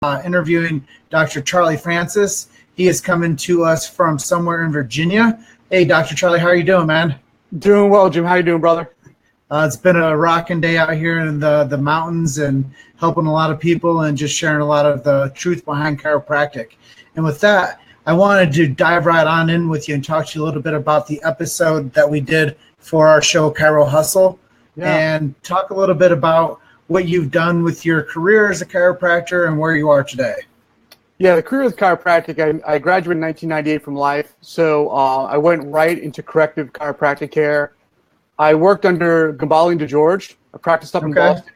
interviewing Dr. Charlie Francis. He is coming to us from somewhere in Virginia. Hey, Dr. Charlie, how are you doing, man? Doing well, Jim. How you doing, brother? It's been a rocking day out here in the mountains and helping a lot of people and just sharing a lot of the truth behind chiropractic. And with that, I wanted to dive right on in with you and talk to you a little bit about the episode that we did for our show, Chiro Hustle, and talk a little bit about what you've done with your career as a chiropractor and where you are today. Yeah, the career with chiropractic, I graduated in 1998 from Life, so I went right into corrective chiropractic care. I worked under Gambale and DeGeorge. I practiced up in Boston,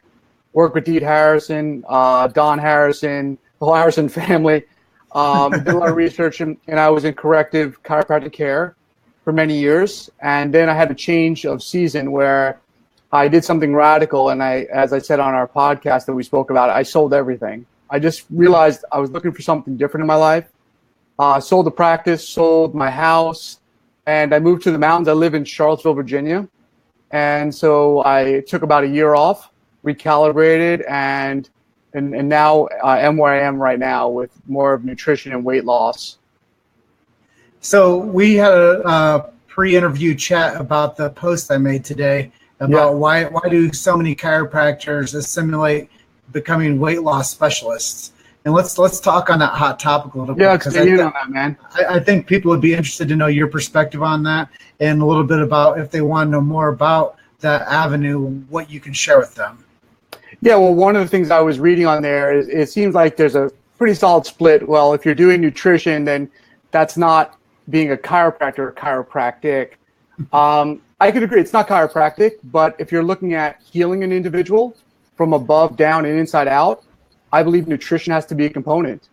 worked with Deed Harrison, Don Harrison, the whole Harrison family. Did a lot of research, and I was in corrective chiropractic care for many years. And then I had a change of season where I did something radical, and as I said on our podcast that we spoke about, I sold everything. I just realized I was looking for something different in my life. Sold the practice, sold my house, and I moved to the mountains. I live in Charlottesville, Virginia. And so I took about a year off, recalibrated, and now I am where I am right now with more of nutrition and weight loss. So we had a pre-interview chat about the post I made today about why do so many chiropractors assimilate becoming weight loss specialists. And let's talk on that hot topic a little bit. Yeah, stay in on that, man. I think people would be interested to know your perspective on that and a little bit about, if they want to know more about that avenue, what you can share with them. Yeah, well, one of the things I was reading on there is it seems like there's a pretty solid split. Well, if you're doing nutrition, then that's not being a chiropractor or chiropractic. I could agree it's not chiropractic, but if you're looking at healing an individual from above, down, and inside out, I believe nutrition has to be a component.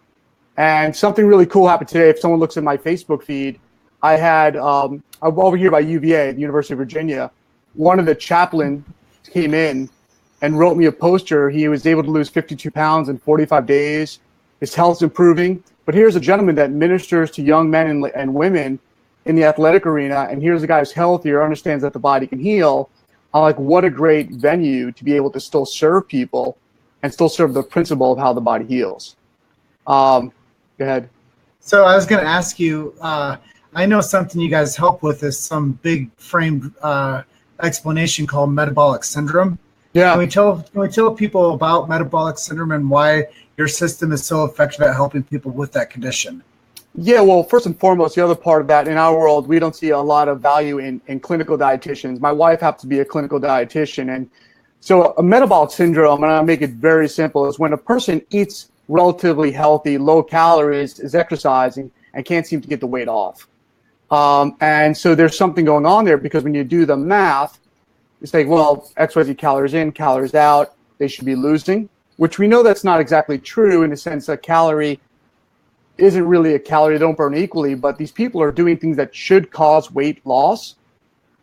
And something really cool happened today. If someone looks at my Facebook feed, I had, I'm over here by UVA, the University of Virginia, one of the chaplains came in and wrote me a poster. He was able to lose 52 pounds in 45 days. His health's improving. But here's a gentleman that ministers to young men and women in the athletic arena. And here's a guy who's healthier, understands that the body can heal. I'm like, what a great venue to be able to still serve people and still serve the principle of how the body heals. Go ahead. So I was going to ask you, I know something you guys help with is some big framed explanation called metabolic syndrome. Yeah. Can we tell people about metabolic syndrome and why your system is so effective at helping people with that condition? Yeah, well, first and foremost, the other part of that, in our world, we don't see a lot of value in clinical dietitians. My wife happens to be a clinical dietitian. And so a metabolic syndrome, and I'll make it very simple, is when a person eats relatively healthy, low calories, is exercising, and can't seem to get the weight off. And so there's something going on there, because when you do the math, you say, well, XYZ calories in, calories out, they should be losing, which we know that's not exactly true in the sense that calorie isn't really a calorie, they don't burn equally, but these people are doing things that should cause weight loss,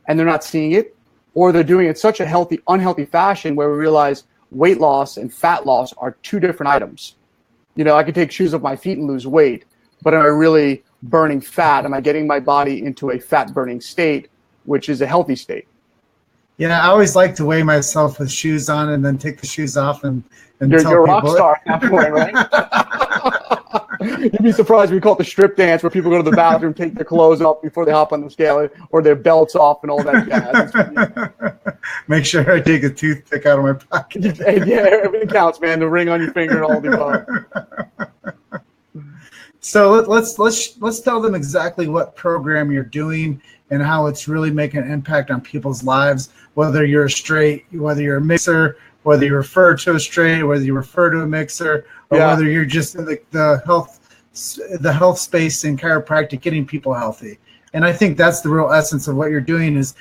and they're not seeing it, or they're doing it in such a unhealthy fashion where we realize weight loss and fat loss are two different items. You know, I could take shoes off my feet and lose weight, but am I really burning fat? Am I getting my body into a fat burning state, which is a healthy state? Yeah, I always like to weigh myself with shoes on and then take the shoes off and you're tell a people. Rock star at that point, right? You'd be surprised. We call it the strip dance, where people go to the bathroom, take their clothes off before they hop on the scale, or their belts off and all that jazz. Make sure I take a toothpick out of my pocket. Yeah, everything counts, man. The ring on your finger and all the above. So let's tell them exactly what program you're doing and how it's really making an impact on people's lives, whether you're a straight, whether you're a mixer, whether you refer to a straight, whether you refer to a mixer, or whether you're just in the health space in chiropractic, getting people healthy. And I think that's the real essence of what you're doing is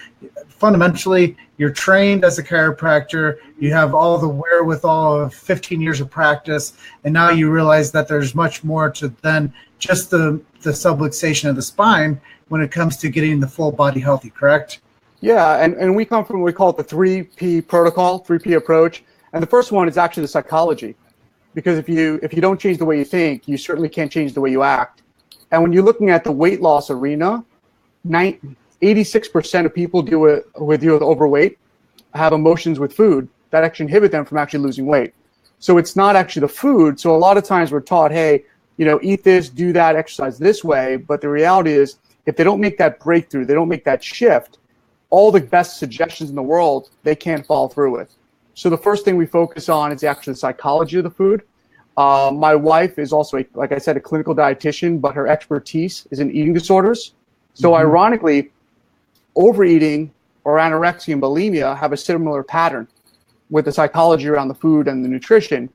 fundamentally you're trained as a chiropractor, you have all the wherewithal of 15 years of practice, and now you realize that there's much more to than just the subluxation of the spine when it comes to getting the full body healthy, correct? Yeah, and we come from what we call it the 3P protocol, 3P approach. And the first one is actually the psychology. Because if you don't change the way you think, you certainly can't change the way you act. And when you're looking at the weight loss arena, 86% of people deal with overweight have emotions with food that actually inhibit them from actually losing weight. So it's not actually the food. So a lot of times we're taught, hey, eat this, do that, exercise this way. But the reality is, if they don't make that breakthrough, they don't make that shift, all the best suggestions in the world, they can't follow through with. So the first thing we focus on is actually the psychology of the food. My wife is also, like I said, a clinical dietitian, but her expertise is in eating disorders. So ironically, overeating or anorexia and bulimia have a similar pattern with the psychology around the food and the nutrition.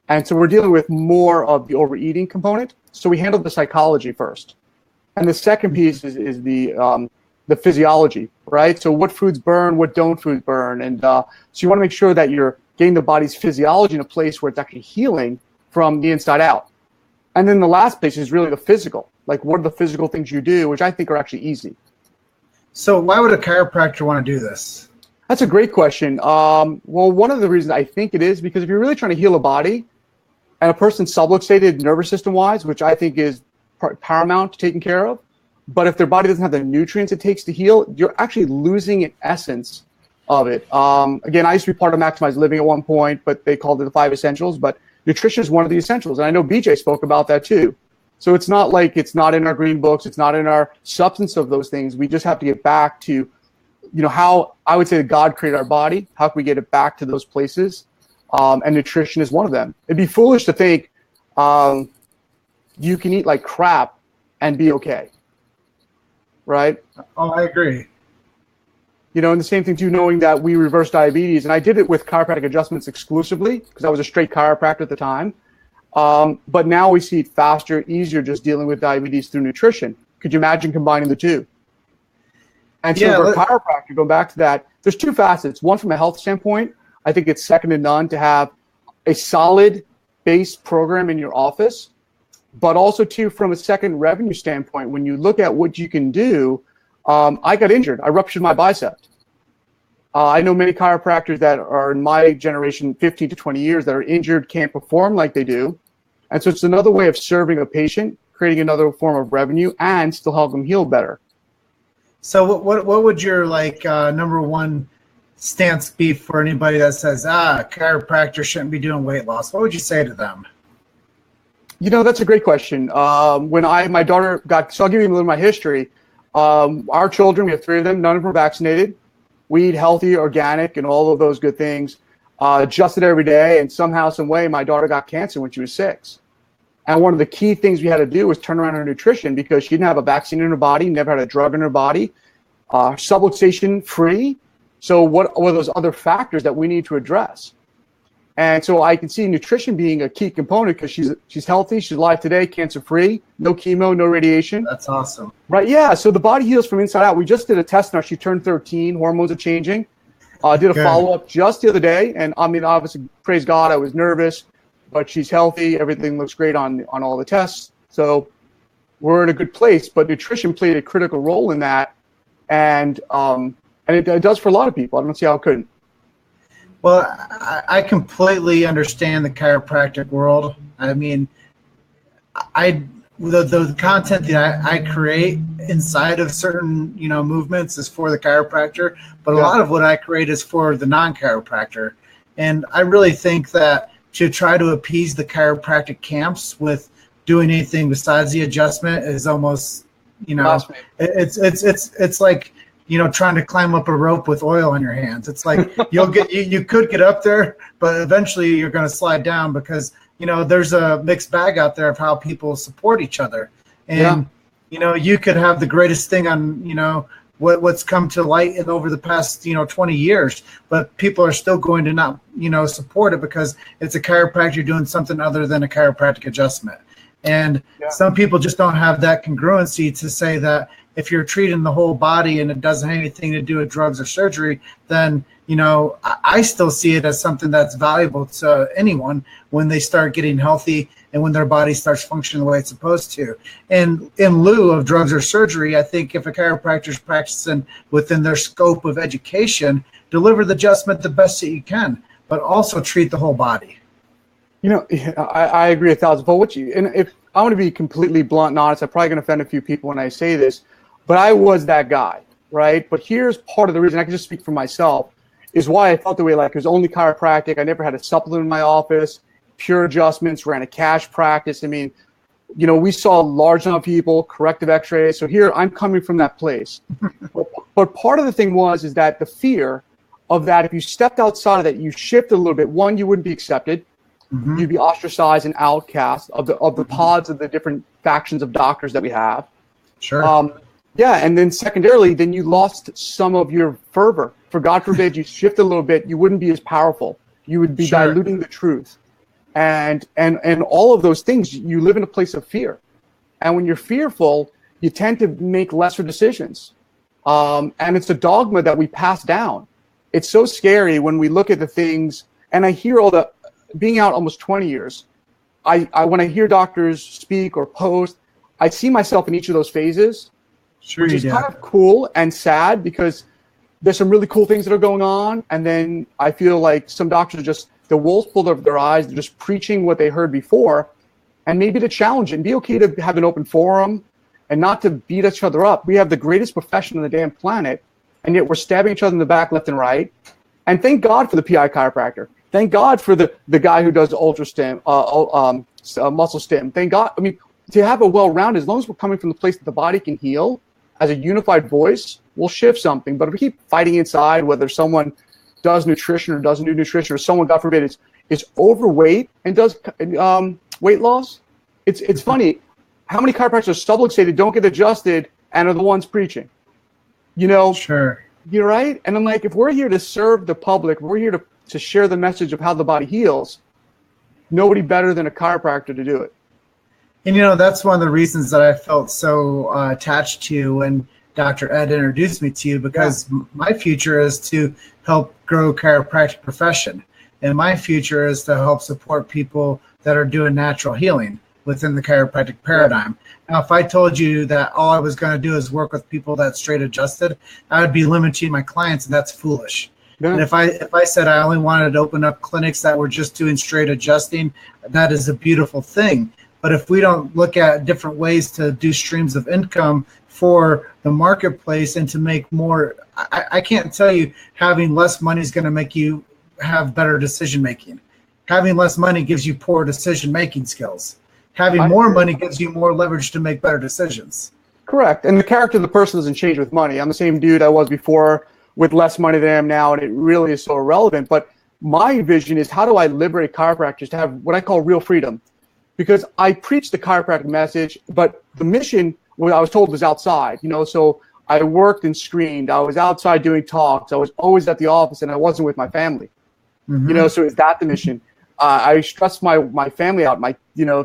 And so we're dealing with more of the overeating component. So we handle the psychology first. And the second piece is the physiology, right? So what foods burn, what don't foods burn. And so you want to make sure that you're getting the body's physiology in a place where it's actually healing from the inside out. And then the last place is really the physical. Like, what are the physical things you do, which I think are actually easy. So why would a chiropractor want to do this? That's a great question. Well, one of the reasons I think it is because if you're really trying to heal a body and a person's subluxated nervous system wise, which I think is paramount to taking care of, but if their body doesn't have the nutrients it takes to heal, you're actually losing an essence of it. Again, I used to be part of Maximized Living at one point, but they called it the 5 essentials, but nutrition is one of the essentials. And I know BJ spoke about that too. So it's not like it's not in our green books, it's not in our substance of those things. We just have to get back to, how I would say God created our body. How can we get it back to those places? And nutrition is one of them. It'd be foolish to think you can eat like crap and be okay. Right? Oh, I agree. And the same thing too, knowing that we reverse diabetes, and I did it with chiropractic adjustments exclusively because I was a straight chiropractor at the time. But now we see it faster, easier, just dealing with diabetes through nutrition. Could you imagine combining the two? And so for a chiropractor, going back to that, there's two facets. One, from a health standpoint, I think it's second to none to have a solid base program in your office, but also too, from a second revenue standpoint, when you look at what you can do, I got injured. I ruptured my bicep. I know many chiropractors that are in my generation, 15 to 20 years, that are injured, can't perform like they do. And so it's another way of serving a patient, creating another form of revenue, and still help them heal better. So what would your number one stance be for anybody that says, chiropractor shouldn't be doing weight loss? What would you say to them? That's a great question. When my daughter so I'll give you a little of my history. Our children, we have 3 of them, none of them are vaccinated. We eat healthy, organic, and all of those good things. Adjusted every day, and somehow, some way, my daughter got cancer when she was 6. And one of the key things we had to do was turn around her nutrition because she didn't have a vaccine in her body, never had a drug in her body, subluxation free. So what were those other factors that we need to address? And so I can see nutrition being a key component because she's healthy, she's alive today, cancer-free, no chemo, no radiation. That's awesome. Right, yeah, so the body heals from inside out. We just did a test on her. She turned 13, hormones are changing. Did a follow-up just the other day, and I mean, obviously, praise God, I was nervous, but she's healthy. Everything looks great on all the tests. So we're in a good place, but nutrition played a critical role in that, and it does for a lot of people. I don't see how it couldn't. Well, I completely understand the chiropractic world. I mean, the content that I create inside of certain movements is for the chiropractor, but a lot of what I create is for the non-chiropractor. And I really think that to try to appease the chiropractic camps with doing anything besides the adjustment is almost it's like trying to climb up a rope with oil on your hands. It's like you could get up there, but eventually you're going to slide down because, there's a mixed bag out there of how people support each other. And, you could have the greatest thing on, what's come to light in over the past, 20 years, but people are still going to not, support it because it's a chiropractor doing something other than a chiropractic adjustment. And some people just don't have that congruency to say that if you're treating the whole body and it doesn't have anything to do with drugs or surgery, then, I still see it as something that's valuable to anyone when they start getting healthy and when their body starts functioning the way it's supposed to. And in lieu of drugs or surgery, I think if a chiropractor is practicing within their scope of education, deliver the adjustment the best that you can, but also treat the whole body. I agree 1,000. But if I want to be completely blunt and honest, I'm probably going to offend a few people when I say this, but I was that guy, right? But here's part of the reason, I can just speak for myself, is why I felt the way, like it was only chiropractic. I never had a supplement in my office. pure adjustments, ran a cash practice. I mean, we saw a large number of people, corrective x-rays. So here I'm coming from that place. But part of the thing is that the fear of that, if you stepped outside of that, you shift a little bit. One, you wouldn't be accepted. Mm-hmm. You'd be ostracized and outcast of the pods of the different factions of doctors that we have. Sure. And then secondarily, then you lost some of your fervor. For God forbid you shift a little bit, you wouldn't be as powerful. You would be diluting the truth. And all of those things, you live in a place of fear. And when you're fearful, you tend to make lesser decisions. And it's a dogma that we pass down. It's so scary when we look at the things, and I hear being out almost 20 years, when I hear doctors speak or post, I see myself in each of those phases, which is kind of cool and sad because there's some really cool things that are going on. And then I feel like some doctors are just, the wolves pulled over their eyes. They're just preaching what they heard before. And maybe to challenge it and be okay to have an open forum and not to beat each other up. We have the greatest profession on the damn planet, and yet we're stabbing each other in the back left and right. And thank God for the PI chiropractor. Thank God for the guy who does ultra stim, muscle stim. Thank God. I mean, to have a well-rounded, as long as we're coming from the place that the body can heal, as a unified voice, we'll shift something. But if we keep fighting inside, whether someone does nutrition or doesn't do nutrition, or someone, God forbid, is overweight and does weight loss, it's funny. How many chiropractors are subluxated, don't get adjusted, and are the ones preaching? Sure. You're right. And I'm like, if we're here to serve the public, we're here to share the message of how the body heals, nobody better than a chiropractor to do it. And, that's one of the reasons that I felt so attached to you when Dr. Ed introduced me to you, because my future is to help grow chiropractic profession. And my future is to help support people that are doing natural healing within the chiropractic paradigm. Now, if I told you that all I was going to do is work with people that straight adjusted, I would be limiting my clients, and that's foolish. Yeah. And if I said I only wanted to open up clinics that were just doing straight adjusting, that is a beautiful thing. But if we don't look at different ways to do streams of income for the marketplace and to make more, I can't tell you having less money is going to make you have better decision making. Having less money gives you poor decision making skills. Having more money gives you more leverage to make better decisions. Correct. And the character of the person doesn't change with money. I'm the same dude I was before with less money than I am now, and it really is so irrelevant. But my vision is, how do I liberate chiropractors to have what I call real freedom? Because I preach the chiropractic message, but the mission, what I was told, was outside. So I worked and screened. I was outside doing talks. I was always at the office, and I wasn't with my family. Mm-hmm. So is that the mission? I stressed my family out.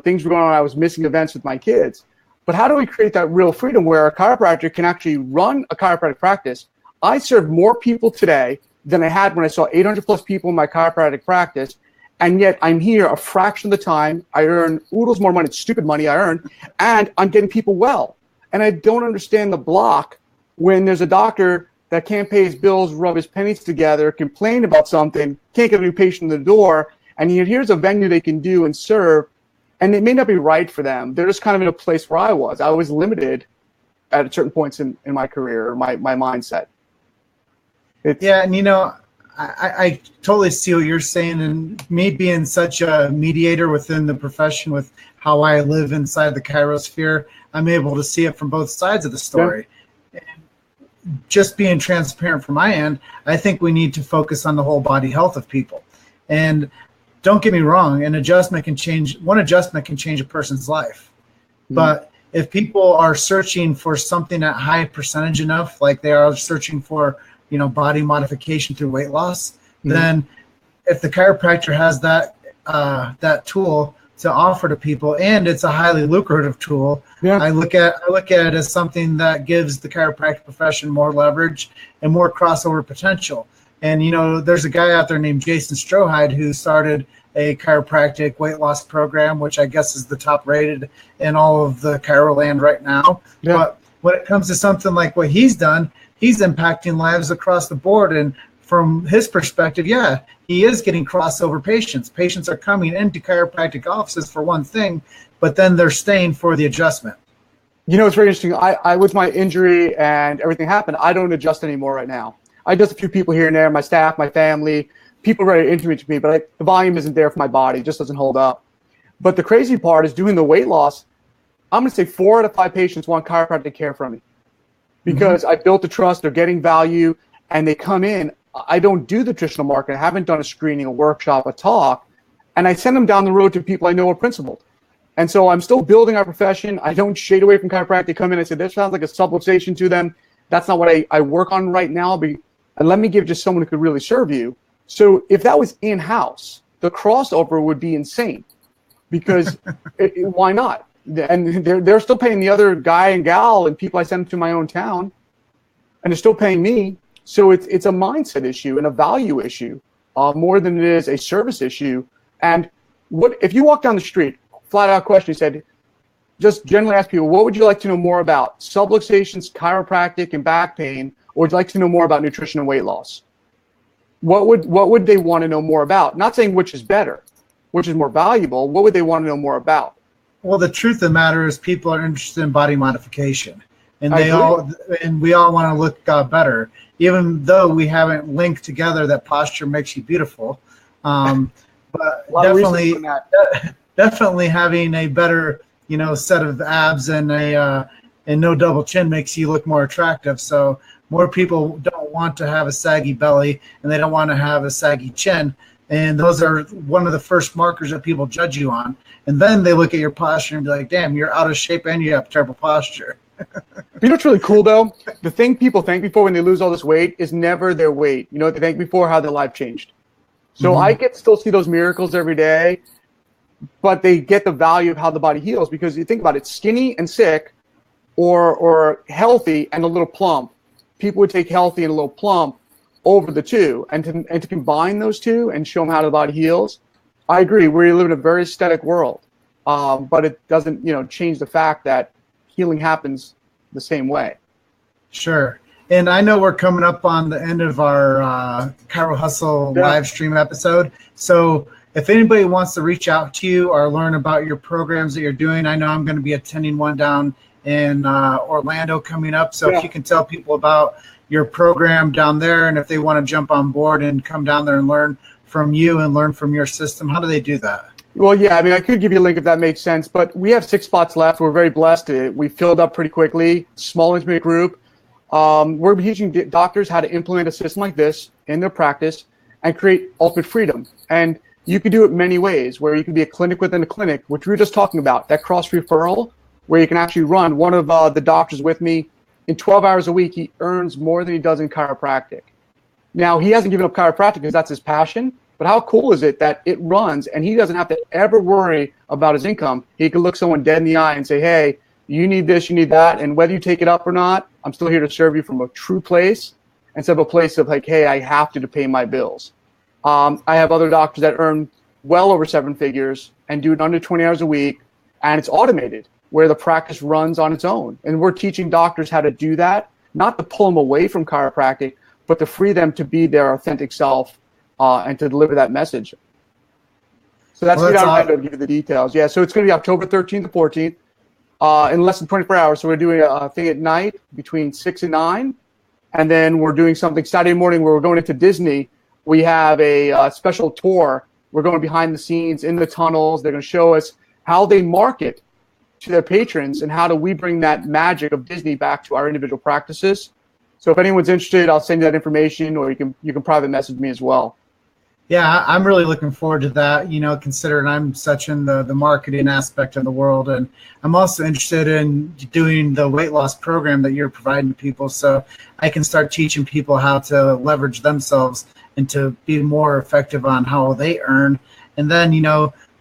Things were going on. I was missing events with my kids. But how do we create that real freedom where a chiropractor can actually run a chiropractic practice? I serve more people today than I had when I saw 800 plus people in my chiropractic practice. And yet I'm here a fraction of the time. I earn oodles more money. It's stupid money I earn. And I'm getting people well. And I don't understand the block when there's a doctor that can't pay his bills, rub his pennies together, complain about something, can't get a new patient in the door. And here's a venue they can do and serve, and it may not be right for them. They're just kind of in a place where I was limited at certain points in my career, my mindset. And I totally see what you're saying, and me being such a mediator within the profession with how I live inside the chirosphere, I'm able to see it from both sides of the story. Yeah. And just being transparent from my end, I think we need to focus on the whole body health of people. And don't get me wrong, one adjustment can change a person's life. Mm-hmm. But if people are searching for something at high percentage enough, like they are searching for, body modification through weight loss, mm-hmm. then if the chiropractor has that tool to offer to people, and it's a highly lucrative tool, I look at it as something that gives the chiropractic profession more leverage and more crossover potential. And, there's a guy out there named Jason Strohide who started a chiropractic weight loss program, which I guess is the top rated in all of the chiro land right now. Yeah. But when it comes to something like what he's done, he's impacting lives across the board. And from his perspective, he is getting crossover patients. Patients are coming into chiropractic offices for one thing, but then they're staying for the adjustment. It's very interesting. I with my injury and everything happened, I don't adjust anymore right now. I adjust a few people here and there, my staff, my family, people are ready to intimate me, but the volume isn't there for my body. It just doesn't hold up. But the crazy part is doing the weight loss. I'm going to say 4 out of 5 patients want chiropractic care from me because I built the trust. They're getting value, and they come in. I don't do the traditional market. I haven't done a screening, a workshop, a talk, and I send them down the road to people I know are principled. And so I'm still building our profession. I don't shade away from chiropractic. They come in and say, this sounds like a subluxation to them. That's not what I work on right now. And let me give just someone who could really serve you. So if that was in-house, the crossover would be insane because why not? And they're still paying the other guy and gal and people I send to my own town, and they're still paying me. So it's a mindset issue and a value issue more than it is a service issue. And what if you walk down the street, flat out question, you said, just generally ask people, what would you like to know more about? Subluxations, chiropractic, and back pain, or would you like to know more about nutrition and weight loss? What would they want to know more about? Not saying which is better, which is more valuable. What would they want to know more about? Well, the truth of the matter is people are interested in body modification, and we all want to look better, even though we haven't linked together that posture makes you beautiful. But definitely having a better, set of abs and no double chin makes you look more attractive. So more people don't want to have a saggy belly, and they don't want to have a saggy chin. And those are one of the first markers that people judge you on. And then they look at your posture and be like, damn, you're out of shape and you have terrible posture. You know what's really cool, though? The thing people thank me for when they lose all this weight is never their weight. You know what they thank me for? How their life changed. So I get to still see those miracles every day, but they get the value of how the body heals, because you think about it, skinny and sick or healthy and a little plump. People would take healthy and a little plump over the two, and to combine those two and show them how the body heals. I agree. We live in a very aesthetic world, but it doesn't, change the fact that healing happens the same way. Sure. And I know we're coming up on the end of our Chiro Hustle live stream episode. So if anybody wants to reach out to you or learn about your programs that you're doing, I know I'm going to be attending one down in Orlando coming up. So if you can tell people about your program down there, and if they want to jump on board and come down there and learn from you and learn from your system, how do they do that? Well, yeah, I could give you a link if that makes sense, but we have 6 spots left. We're very blessed. We filled up pretty quickly, small intimate group. We're teaching doctors how to implement a system like this in their practice and create ultimate freedom. And you can do it many ways, where you can be a clinic within a clinic, which we were just talking about, that cross referral, where you can actually run. One of the doctors with me, in 12 hours a week, he earns more than he does in chiropractic. Now, he hasn't given up chiropractic because that's his passion, but how cool is it that it runs and he doesn't have to ever worry about his income? He can look someone dead in the eye and say, hey, you need this, you need that, and whether you take it up or not, I'm still here to serve you from a true place instead of a place of like, hey, I have to pay my bills. I have other doctors that earn well over 7 figures and do it under 20 hours a week, and it's automated, where the practice runs on its own. And we're teaching doctors how to do that, not to pull them away from chiropractic, but to free them to be their authentic self and to deliver that message. So that's what I'm going to give you the details. Yeah, so it's going to be October 13th to 14th in less than 24 hours. So we're doing a thing at night between 6 and 9. And then we're doing something Saturday morning where we're going into Disney. We have a special tour. We're going behind the scenes in the tunnels. They're going to show us how they market to their patrons and how do we bring that magic of Disney back to our individual practices. So if anyone's interested, I'll send you that information, or you can private message me as well. Yeah, I'm really looking forward to that, considering I'm such in the marketing aspect of the world. And I'm also interested in doing the weight loss program that you're providing to people, so I can start teaching people how to leverage themselves and to be more effective on how they earn. And then,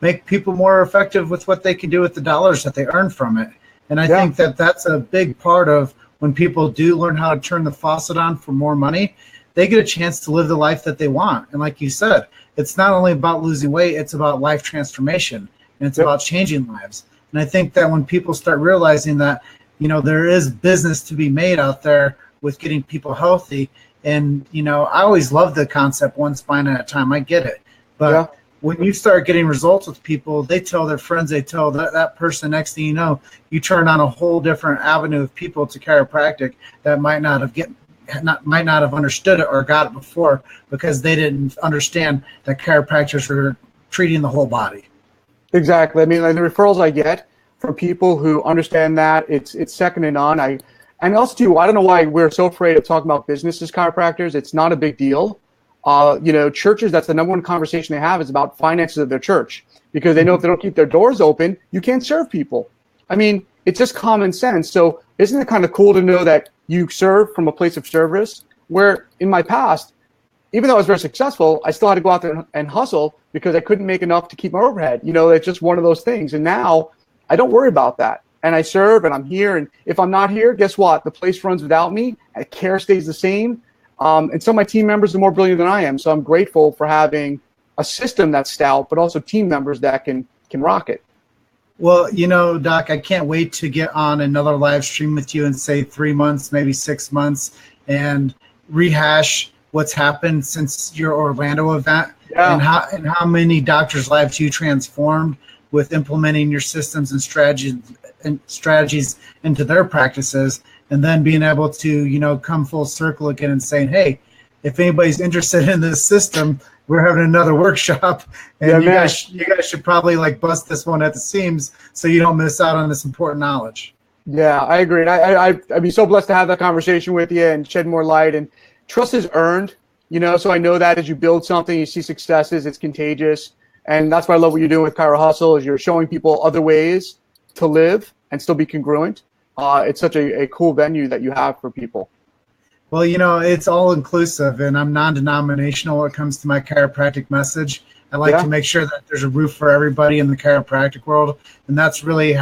make people more effective with what they can do with the dollars that they earn from it. And I think that that's a big part of when people do learn how to turn the faucet on for more money, they get a chance to live the life that they want. And like you said, it's not only about losing weight, it's about life transformation, and it's about changing lives. And I think that when people start realizing that, there is business to be made out there with getting people healthy. And, I always love the concept one spine at a time. I get it. But when you start getting results with people, they tell their friends, they tell that person, next thing you know, you turn on a whole different avenue of people to chiropractic that might not have might not have understood it or got it before because they didn't understand that chiropractors were treating the whole body. Exactly. I mean, like the referrals I get from people who understand that, it's second to none. And also too, I don't know why we're so afraid of talking about business as chiropractors. It's not a big deal. Churches, that's the number one conversation they have is about finances of their church, because they know if they don't keep their doors open, you can't serve people. I mean, it's just common sense. So isn't it kind of cool to know that you serve from a place of service, where in my past, even though I was very successful, I still had to go out there and hustle because I couldn't make enough to keep my overhead. It's just one of those things. And now I don't worry about that. And I serve and I'm here. And if I'm not here, guess what? The place runs without me. And care stays the same. And some of my team members are more brilliant than I am. So I'm grateful for having a system that's stout, but also team members that can rock it. Well, Doc, I can't wait to get on another live stream with you in, say, 3 months, maybe 6 months, and rehash what's happened since your Orlando event, and how many doctors' lives you transformed with implementing your systems and strategies into their practices, and then being able to, come full circle again and saying, hey, if anybody's interested in this system, we're having another workshop, and you guys should probably bust this one at the seams so you don't miss out on this important knowledge. Yeah, I agree. And I'd be so blessed to have that conversation with you and shed more light. And trust is earned, so I know that as you build something, you see successes, it's contagious. And that's why I love what you're doing with Chiro Hustle, is you're showing people other ways to live and still be congruent. It's such a cool venue that you have for people. Well, it's all inclusive, and I'm non-denominational when it comes to my chiropractic message. I like to make sure that there's a roof for everybody in the chiropractic world, and that's really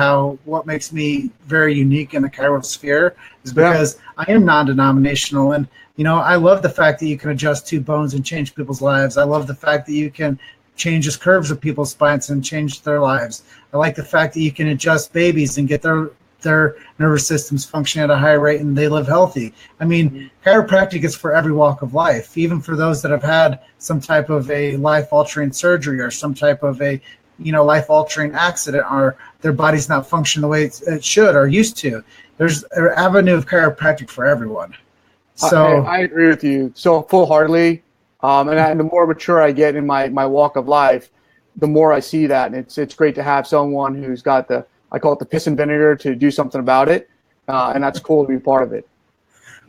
what makes me very unique in the chiro sphere, is because I am non-denominational. And I love the fact that you can adjust two bones and change people's lives. I love the fact that you can change the curves of people's spines and change their lives. I like the fact that you can adjust babies and get their nervous systems function at a high rate and they live healthy. I mean, chiropractic is for every walk of life, even for those that have had some type of a life-altering surgery or some type of a life-altering accident, or their body's not functioning the way it should or used to. There's an avenue of chiropractic for everyone. So I agree with you so full-heartedly. And the more mature I get in my walk of life, the more I see that. And it's great to have someone who's got I call it the piss and vinegar to do something about it. And that's cool to be part of it.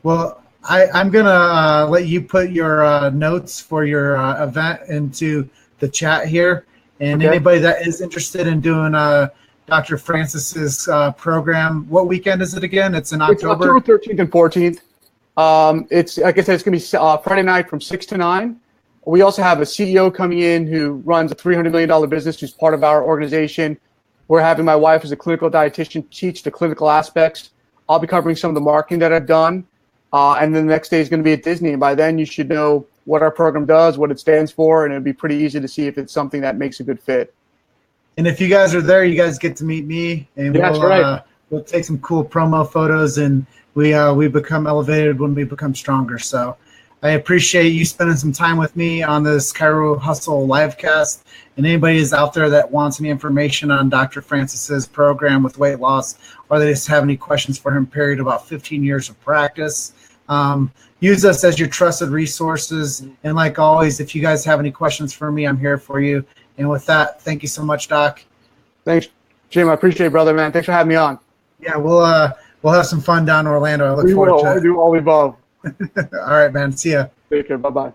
Well, I'm going to let you put your notes for your event into the chat here. And anybody that is interested in doing Dr. Francis's program, what weekend is it again? It's in October? It's October 13th and 14th. It's, like I said, it's going to be Friday night from 6 to 9. We also have a CEO coming in who runs a $300 million business, who's part of our organization. We're having my wife as a clinical dietitian teach the clinical aspects. I'll be covering some of the marketing that I've done. And then the next day is going to be at Disney. And by then you should know what our program does, what it stands for, and it'll be pretty easy to see if it's something that makes a good fit. And if you guys are there, you guys get to meet me, and we'll take some cool promo photos, and we become elevated when we become stronger. So I appreciate you spending some time with me on this Chiro Hustle livecast. And anybody is out there that wants any information on Dr. Francis's program with weight loss, or they just have any questions for him, period, about 15 years of practice, use us as your trusted resources. And like always, if you guys have any questions for me, I'm here for you. And with that, thank you so much, Doc. Thanks, Jim. I appreciate it, brother, man. Thanks for having me on. Yeah, we'll have some fun down in Orlando. I look forward to it. We'll do all the above. All right, man. See ya. Take care. Bye-bye.